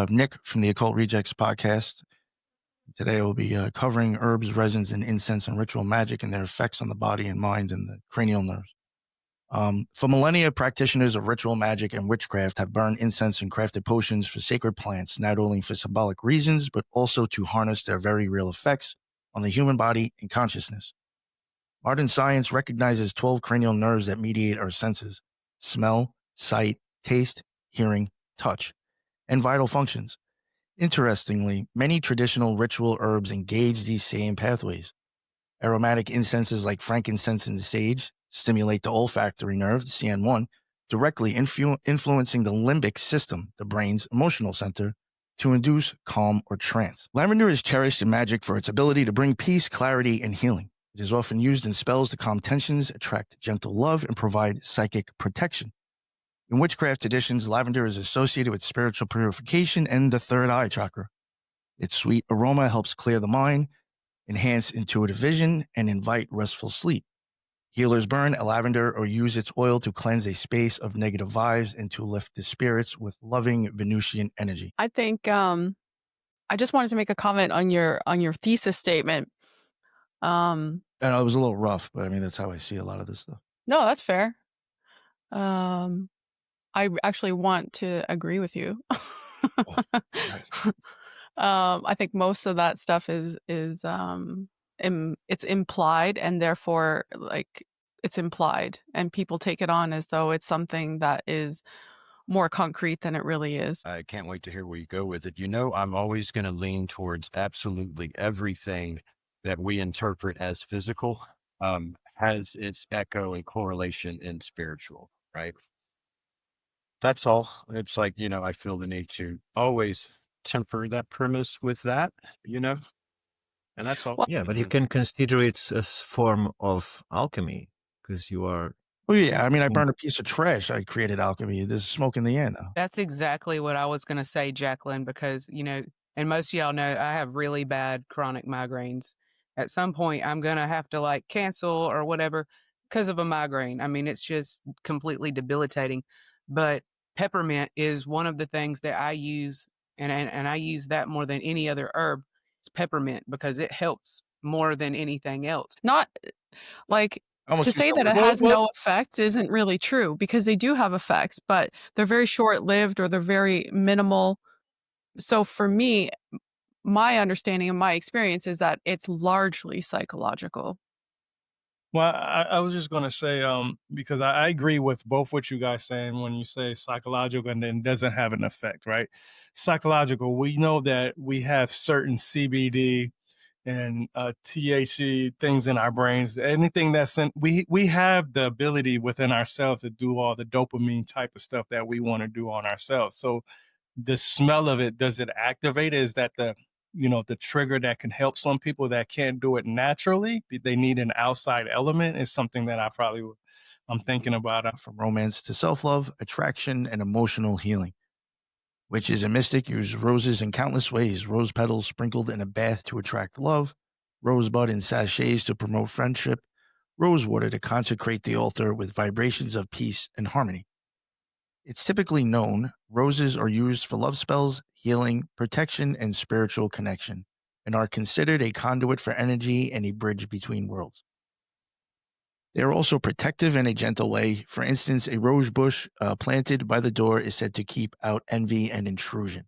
Nick from the Occult Rejects podcast. Today we'll be covering herbs, resins, and incense and ritual magic and their effects on the body and mind and the cranial nerves. For millennia, practitioners of ritual magic and witchcraft have burned incense and crafted potions for sacred plants, not only for symbolic reasons, but also to harness their very real effects on the human body and consciousness. Modern science recognizes 12 cranial nerves that mediate our senses: smell, sight, taste, hearing, touch, and vital functions. Interestingly, many traditional ritual herbs engage these same pathways. Aromatic incenses like frankincense and sage stimulate the olfactory nerve, the CN1, directly influencing the limbic system, the brain's emotional center, to induce calm or trance. Lavender is cherished in magic for its ability to bring peace, clarity, and healing. It is often used in spells to calm tensions, attract gentle love, and provide psychic protection. In witchcraft traditions, lavender is associated with spiritual purification and the third eye chakra. Its sweet aroma helps clear the mind, enhance intuitive vision, and invite restful sleep. Healers burn lavender or use its oil to cleanse a space of negative vibes and to lift the spirits with loving Venusian energy. I think I just wanted to make a comment on your thesis statement. And it was a little rough, but I mean, that's how I see a lot of this stuff. No, that's fair. I actually want to agree with you. I think most of that stuff is it's implied, and therefore, like, it's implied, and people take it on as though it's something that is more concrete than it really is. I can't wait to hear where you go with it. You know, I'm always going to lean towards absolutely everything that we interpret as physical has its echo and correlation in spiritual, right? That's all. It's like, I feel the need to always temper that premise with that, and that's all. Well, Yeah, but you can consider it as form of alchemy because you are. Well, yeah, I mean, I burned a piece of trash. I created alchemy. There's smoke in the air now. That's exactly what I was going to say, Jacqueline, because, and most of y'all know I have really bad chronic migraines. At some point, I'm going to have to like cancel or whatever because of a migraine. I mean, it's just completely debilitating. But peppermint is one of the things that I use, and I use that more than any other herb. It's peppermint because it helps more than anything else. not like to say that it has no effect isn't really true, because they do have effects, but they're very short-lived or they're very minimal. So for me, my understanding and my experience is that it's largely psychological. Well, I was just going to say, because I agree with both what you guys saying when you say psychological and then doesn't have an effect, right? Psychological, we know that we have certain CBD and THC things in our brains. Anything that's we have the ability within ourselves to do all the dopamine type of stuff that we want to do on ourselves. So the smell of it, does it activate? Is that the trigger that can help some people that can't do it naturally? They need an outside element. Is something that I'm thinking about. From romance to self-love, attraction, and emotional healing. Witches and mystic use roses in countless ways: rose petals sprinkled in a bath to attract love, rosebud in sachets to promote friendship, rose water to consecrate the altar with vibrations of peace and harmony. It's typically known roses are used for love spells, healing, protection, and spiritual connection, and are considered a conduit for energy and a bridge between worlds. They are also protective in a gentle way. For instance, a rose bush planted by the door is said to keep out envy and intrusion.